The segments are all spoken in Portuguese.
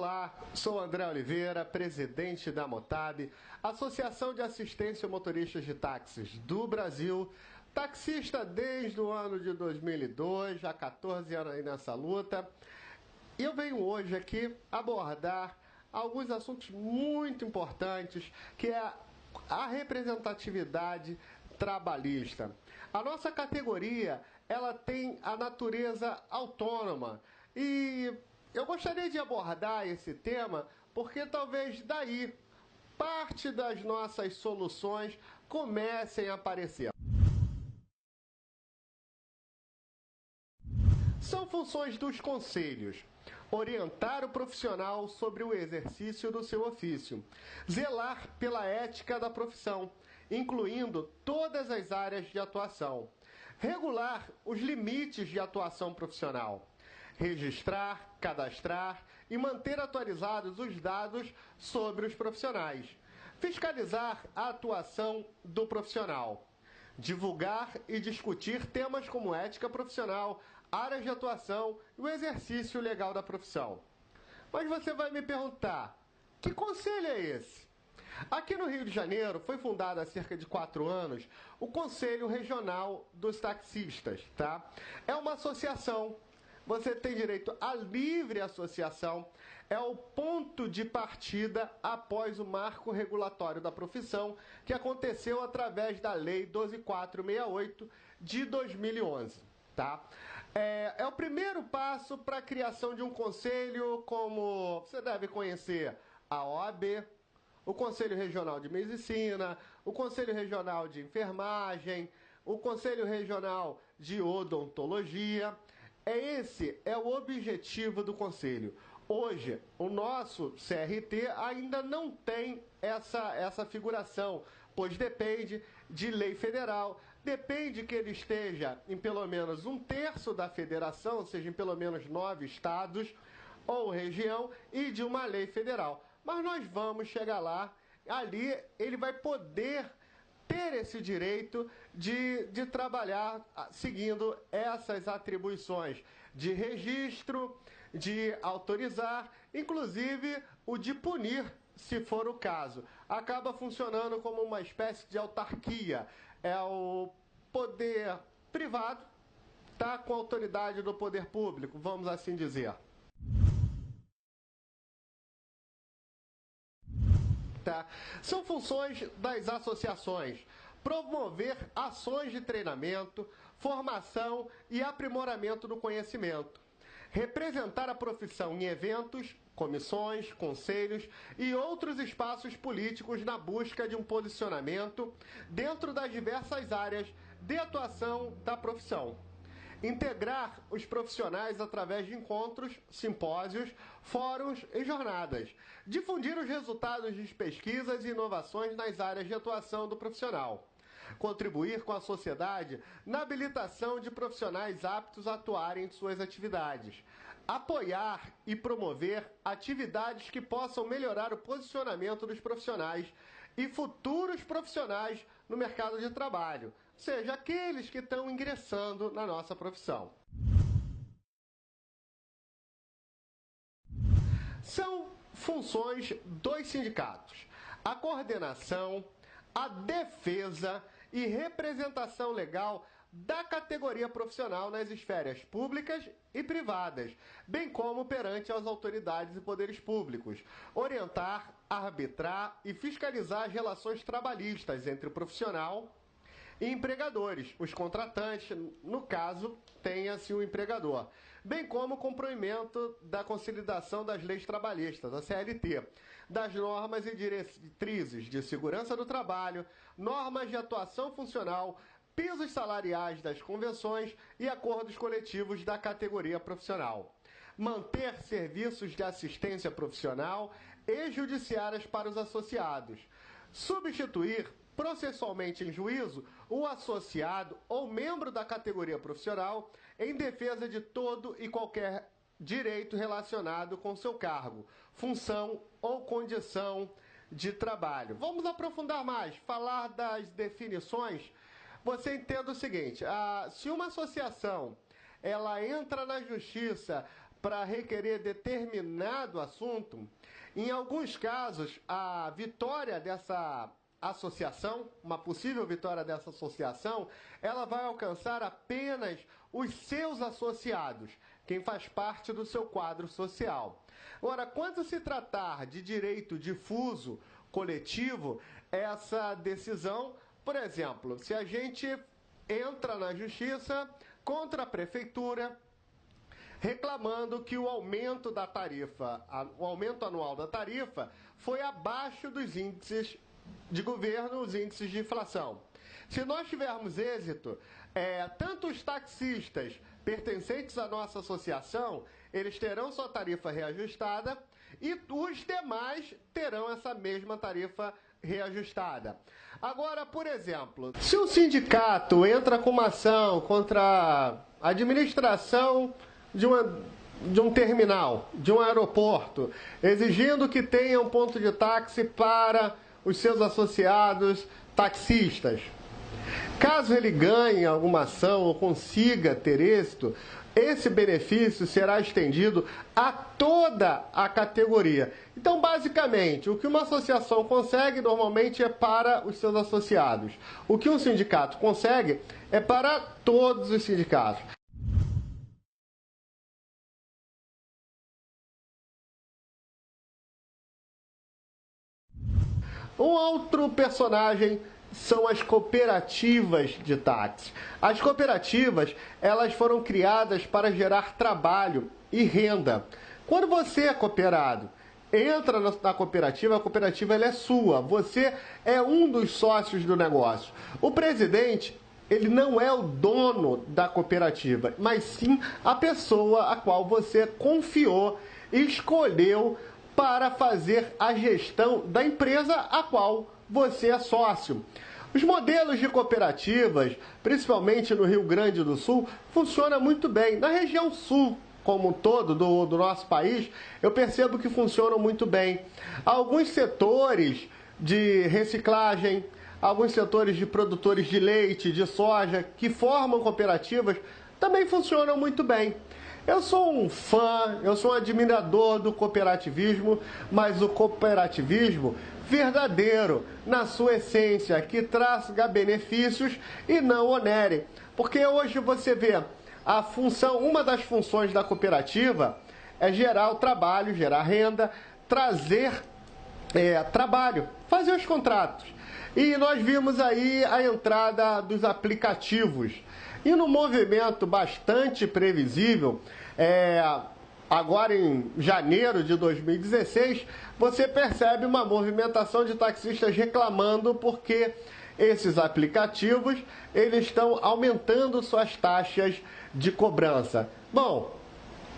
Olá, sou André Oliveira, presidente da Motab, Associação de Assistência a Motoristas de Táxis do Brasil, taxista desde o ano de 2002, já 14 anos aí nessa luta. E eu venho hoje aqui abordar alguns assuntos muito importantes, que é a representatividade trabalhista. A nossa categoria, ela tem a natureza autônoma e eu gostaria de abordar esse tema porque talvez daí parte das nossas soluções comecem a aparecer. São funções dos conselhos: orientar o profissional sobre o exercício do seu ofício, zelar pela ética da profissão, incluindo todas as áreas de atuação, regular os limites de atuação profissional, registrar, cadastrar e manter atualizados os dados sobre os profissionais, fiscalizar a atuação do profissional, divulgar e discutir temas como ética profissional, áreas de atuação e o exercício legal da profissão. Mas você vai me perguntar, que conselho é esse? Aqui no Rio de Janeiro foi fundado há cerca de 4 anos o Conselho Regional dos Taxistas, tá? É uma associação. Você tem direito à livre associação, é o ponto de partida após o marco regulatório da profissão, que aconteceu através da Lei 12.468 de 2011. Tá? É o primeiro passo para a criação de um conselho, como você deve conhecer a OAB, o Conselho Regional de Medicina, o Conselho Regional de Enfermagem, o Conselho Regional de Odontologia. Esse é o objetivo do Conselho. Hoje, o nosso CRT ainda não tem essa figuração, pois depende de lei federal, depende que ele esteja em pelo menos 1/3 da federação, ou seja, em pelo menos 9 estados ou região, e de uma lei federal. Mas nós vamos chegar lá, ali ele vai poder ter esse direito de trabalhar seguindo essas atribuições de registro, de autorizar, inclusive o de punir, se for o caso. Acaba funcionando como uma espécie de autarquia. É o poder privado, tá, com a autoridade do poder público, vamos assim dizer. Tá? São funções das associações: promover ações de treinamento, formação e aprimoramento do conhecimento, representar a profissão em eventos, comissões, conselhos e outros espaços políticos na busca de um posicionamento dentro das diversas áreas de atuação da profissão. Integrar os profissionais através de encontros, simpósios, fóruns e jornadas. Difundir os resultados de pesquisas e inovações nas áreas de atuação do profissional. Contribuir com a sociedade na habilitação de profissionais aptos a atuarem em suas atividades. Apoiar e promover atividades que possam melhorar o posicionamento dos profissionais e futuros profissionais no mercado de trabalho, ou seja, aqueles que estão ingressando na nossa profissão. São funções dos sindicatos: a coordenação, a defesa e representação legal da categoria profissional nas esferas públicas e privadas, bem como perante as autoridades e poderes públicos, orientar, arbitrar e fiscalizar as relações trabalhistas entre o profissional e empregadores, os contratantes, no caso, tenha-se o empregador, bem como o cumprimento da consolidação das leis trabalhistas, a CLT, das normas e diretrizes de segurança do trabalho, normas de atuação funcional, pisos salariais das convenções e acordos coletivos da categoria profissional. Manter serviços de assistência profissional e judiciárias para os associados. Substituir processualmente em juízo o associado ou membro da categoria profissional em defesa de todo e qualquer direito relacionado com seu cargo, função ou condição de trabalho. Vamos aprofundar mais, falar das definições. Você entenda o seguinte: se uma associação ela entra na justiça para requerer determinado assunto, em alguns casos, a vitória dessa associação, uma possível vitória dessa associação, ela vai alcançar apenas os seus associados, quem faz parte do seu quadro social. Ora, quando se tratar de direito difuso, coletivo, essa decisão, por exemplo, se a gente entra na justiça contra a prefeitura, reclamando que o aumento da tarifa, o aumento anual da tarifa, foi abaixo dos índices de governo, os índices de inflação. Se nós tivermos êxito, tanto os taxistas pertencentes à nossa associação, eles terão sua tarifa reajustada e os demais terão essa mesma tarifa reajustada. Agora, por exemplo, se o sindicato entra com uma ação contra a administração de um terminal, de um aeroporto, exigindo que tenha um ponto de táxi para os seus associados taxistas. Caso ele ganhe alguma ação ou consiga ter êxito, esse benefício será estendido a toda a categoria. Então, basicamente, o que uma associação consegue normalmente é para os seus associados. O que um sindicato consegue é para todos os sindicatos. Um outro personagem são as cooperativas de táxi. As cooperativas, elas foram criadas para gerar trabalho e renda. Quando você é cooperado, entra na cooperativa, a cooperativa ela é sua. Você é um dos sócios do negócio. O presidente, ele não é o dono da cooperativa, mas sim a pessoa a qual você confiou e escolheu para fazer a gestão da empresa a qual você é sócio. Os modelos de cooperativas, principalmente no Rio Grande do Sul, funcionam muito bem. Na região sul, como um todo do nosso país, eu percebo que funcionam muito bem. Alguns setores de reciclagem, alguns setores de produtores de leite, de soja, que formam cooperativas, também funcionam muito bem. Eu sou um fã, eu sou um admirador do cooperativismo, mas o cooperativismo verdadeiro, na sua essência, que traga benefícios e não onere. Porque hoje você vê a função, uma das funções da cooperativa é gerar o trabalho, gerar renda, trazer trabalho, fazer os contratos. E nós vimos aí a entrada dos aplicativos. E num movimento bastante previsível, agora em janeiro de 2016, você percebe uma movimentação de taxistas reclamando porque esses aplicativos eles estão aumentando suas taxas de cobrança. Bom,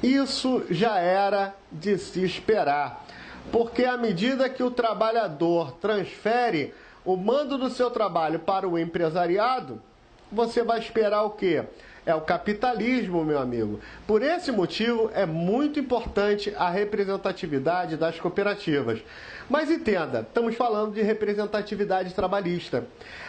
isso já era de se esperar, porque à medida que o trabalhador transfere o mando do seu trabalho para o empresariado, você vai esperar o quê? É o capitalismo, meu amigo. Por esse motivo, é muito importante a representatividade das cooperativas. Mas entenda, estamos falando de representatividade trabalhista.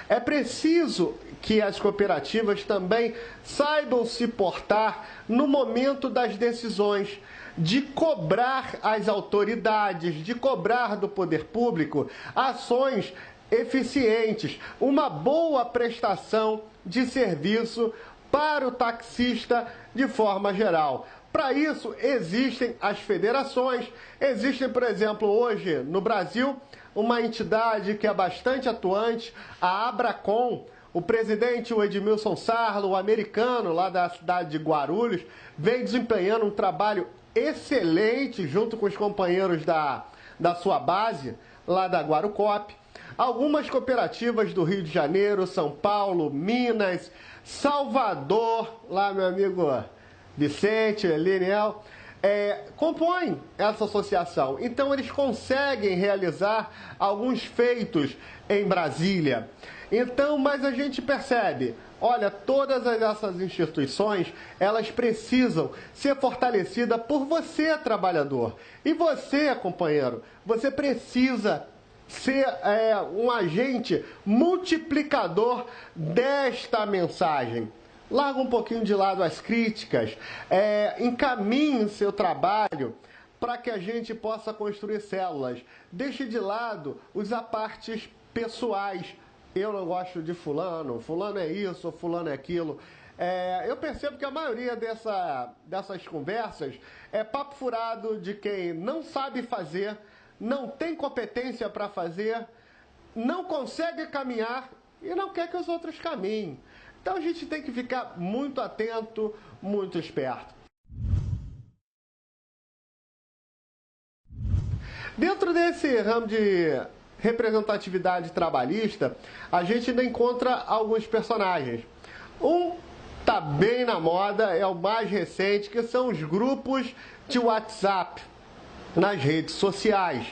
É preciso que as cooperativas também saibam se portar no momento das decisões, de cobrar as autoridades, de cobrar do poder público ações eficientes, uma boa prestação de serviço para o taxista de forma geral. Para isso, existem as federações, existe, por exemplo, hoje no Brasil, uma entidade que é bastante atuante, a Abracom. O presidente, o Edmilson Sarlo, o americano lá da cidade de Guarulhos, vem desempenhando um trabalho excelente junto com os companheiros da sua base, lá da Guarucop. Algumas cooperativas do Rio de Janeiro, São Paulo, Minas, Salvador, lá meu amigo Vicente, Liniel, compõem essa associação. Então eles conseguem realizar alguns feitos em Brasília. Então, mas a gente percebe, olha, todas essas instituições, elas precisam ser fortalecidas por você, trabalhador. E você, companheiro, você precisa ser um agente multiplicador desta mensagem. larga um pouquinho de lado as críticas, encaminhe seu trabalho para que a gente possa construir células. Deixe de lado os apartes pessoais. Eu não gosto de fulano, fulano é isso, fulano é aquilo. Eu percebo que a maioria dessas conversas é papo furado de quem não sabe fazer, não tem competência para fazer, não consegue caminhar e não quer que os outros caminhem. Então a gente tem que ficar muito atento, muito esperto. Dentro desse ramo de representatividade trabalhista, a gente ainda encontra alguns personagens. Um tá bem na moda, é o mais recente, que são os grupos de WhatsApp nas redes sociais.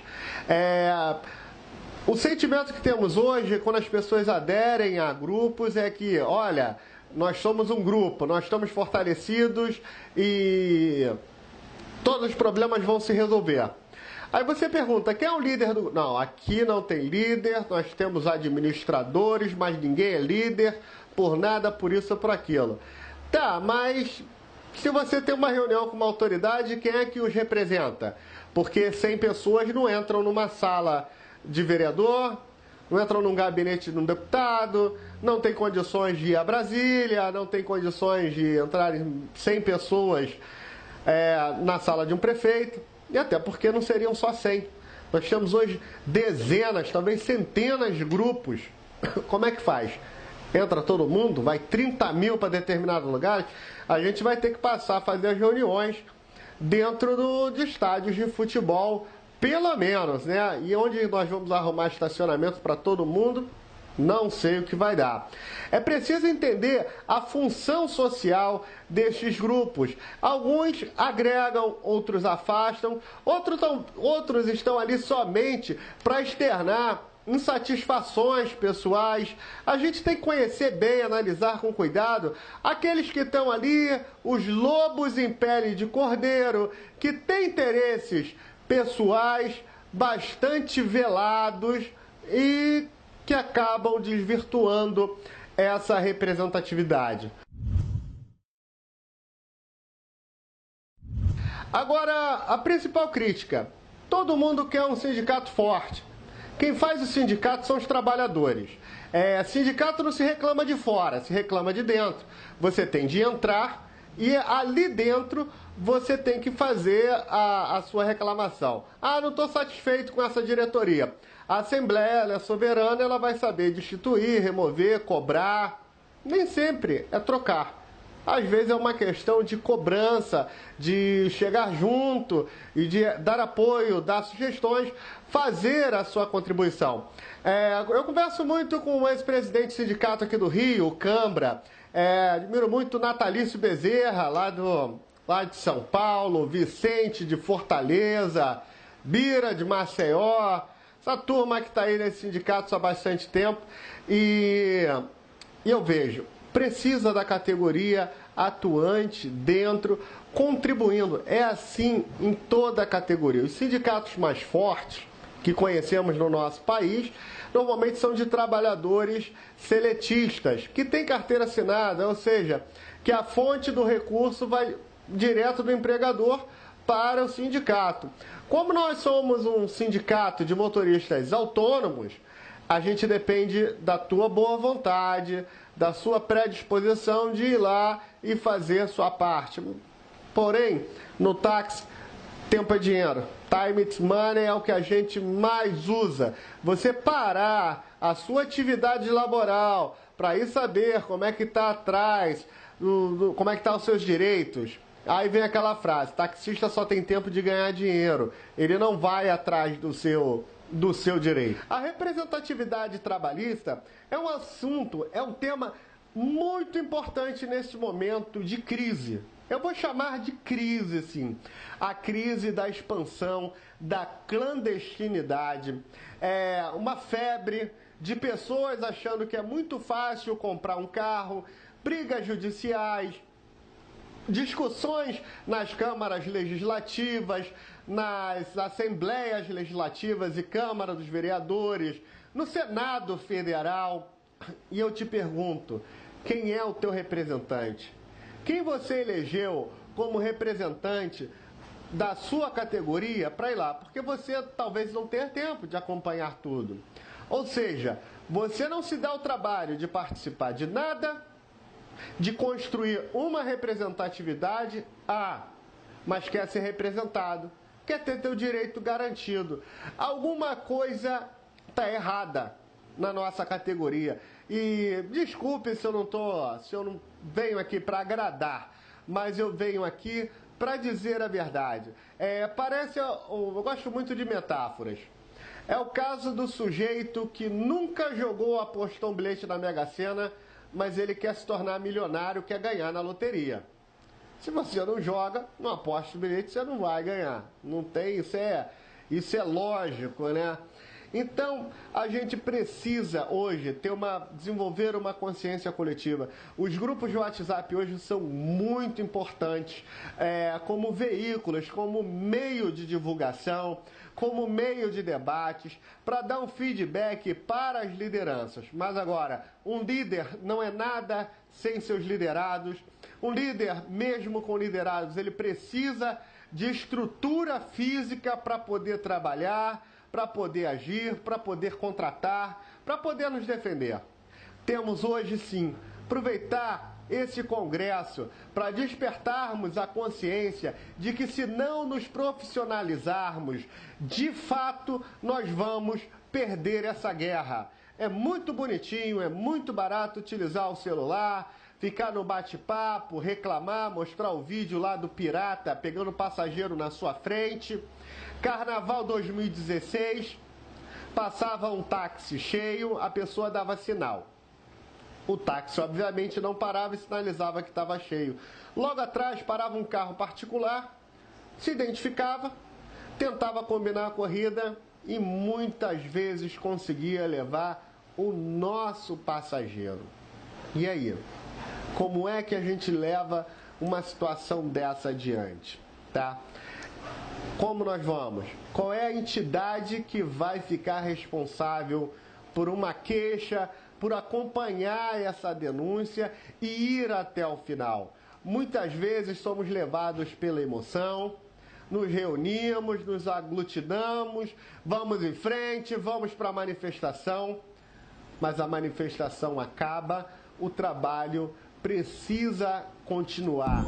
O sentimento que temos hoje, quando as pessoas aderem a grupos, é que, olha, nós somos um grupo, nós estamos fortalecidos e todos os problemas vão se resolver. Aí você pergunta, quem é o líder do... Não, aqui não tem líder, nós temos administradores, mas ninguém é líder, por nada, por isso ou por aquilo. Tá, mas se você tem uma reunião com uma autoridade, quem é que os representa? Porque 100 pessoas não entram numa sala de vereador, não entram num gabinete de um deputado, não tem condições de ir a Brasília, não tem condições de entrar 100 pessoas na sala de um prefeito. E até porque não seriam só 100. Nós temos hoje dezenas, talvez centenas de grupos. Como é que faz? Entra todo mundo? Vai 30 mil para determinado lugar? A gente vai ter que passar a fazer as reuniões dentro de estádios de futebol, pelo menos, né? E onde nós vamos arrumar estacionamento para todo mundo? Não sei o que vai dar. É preciso entender a função social destes grupos. Alguns agregam, outros afastam, outros estão ali somente para externar insatisfações pessoais. A gente tem que conhecer bem, analisar com cuidado aqueles que estão ali, os lobos em pele de cordeiro, que têm interesses pessoais bastante velados e que acabam desvirtuando essa representatividade. Agora, a principal crítica. Todo mundo quer um sindicato forte. Quem faz o sindicato são os trabalhadores. Sindicato não se reclama de fora, se reclama de dentro. Você tem de entrar e ali dentro você tem que fazer a sua reclamação. Ah, não estou satisfeito com essa diretoria. A Assembleia, ela é soberana, ela vai saber destituir, remover, cobrar. Nem sempre é trocar. Às vezes é uma questão de cobrança, de chegar junto e de dar apoio, dar sugestões, fazer a sua contribuição. Eu converso muito com o ex-presidente do sindicato aqui do Rio, o Cambra. Admiro muito o Natalício Bezerra, lá de São Paulo, Vicente de Fortaleza, Bira de Maceió, essa turma que está aí nesse sindicato há bastante tempo. E eu vejo, precisa da categoria atuante dentro, contribuindo. É assim em toda a categoria. Os sindicatos mais fortes que conhecemos no nosso país, normalmente são de trabalhadores seletistas, que têm carteira assinada, ou seja, que a fonte do recurso vai direto do empregador para o sindicato. Como nós somos um sindicato de motoristas autônomos, a gente depende da tua boa vontade, da sua predisposição de ir lá e fazer a sua parte. Porém, no táxi, tempo é dinheiro. Time it's money é o que a gente mais usa. Você parar a sua atividade laboral para ir saber como é que está atrás, como é que estão os seus direitos. Aí vem aquela frase, taxista só tem tempo de ganhar dinheiro. Ele não vai atrás do seu direito. A representatividade trabalhista é um assunto, é um tema muito importante neste momento de crise. Eu vou chamar de crise, sim. A crise da expansão da clandestinidade. Uma febre de pessoas achando que é muito fácil comprar um carro, brigas judiciais, discussões nas câmaras legislativas, nas assembleias legislativas e Câmara dos Vereadores, no Senado Federal. E eu te pergunto, quem é o teu representante. Quem você elegeu como representante da sua categoria para ir lá, porque você talvez não tenha tempo de acompanhar tudo. Ou seja, você não se dá o trabalho de participar de nada, de construir uma representatividade, mas quer ser representado, quer ter teu direito garantido. Alguma coisa está errada na nossa categoria. E desculpe se eu não venho aqui para agradar, mas eu venho aqui para dizer a verdade. Eu gosto muito de metáforas. É o caso do sujeito que nunca jogou, apostou um bilhete na Mega Sena, mas ele quer se tornar milionário, quer ganhar na loteria. Se você não joga, não aposta o bilhete, você não vai ganhar. Não tem, isso é lógico, né? Então, a gente precisa hoje desenvolver uma consciência coletiva. Os grupos de WhatsApp hoje são muito importantes como veículos, como meio de divulgação, como meio de debates, para dar um feedback para as lideranças. Mas agora, um líder não é nada sem seus liderados. Um líder, mesmo com liderados, ele precisa de estrutura física para poder trabalhar, para poder agir, para poder contratar, para poder nos defender. Temos hoje, sim, aproveitar esse congresso para despertarmos a consciência de que, se não nos profissionalizarmos, de fato, nós vamos perder essa guerra. É muito bonitinho, é muito barato utilizar o celular, ficar no bate-papo, reclamar, mostrar o vídeo lá do pirata pegando passageiro na sua frente. Carnaval 2016, passava um táxi cheio, a pessoa dava sinal. O táxi, obviamente, não parava e sinalizava que estava cheio. Logo atrás, parava um carro particular, se identificava, tentava combinar a corrida e muitas vezes conseguia levar o nosso passageiro. E aí? Como é que a gente leva uma situação dessa adiante? Tá? Como nós vamos? Qual é a entidade que vai ficar responsável por uma queixa, por acompanhar essa denúncia e ir até o final? Muitas vezes somos levados pela emoção, nos reunimos, nos aglutinamos, vamos em frente, vamos para a manifestação, mas a manifestação acaba, o trabalho precisa continuar.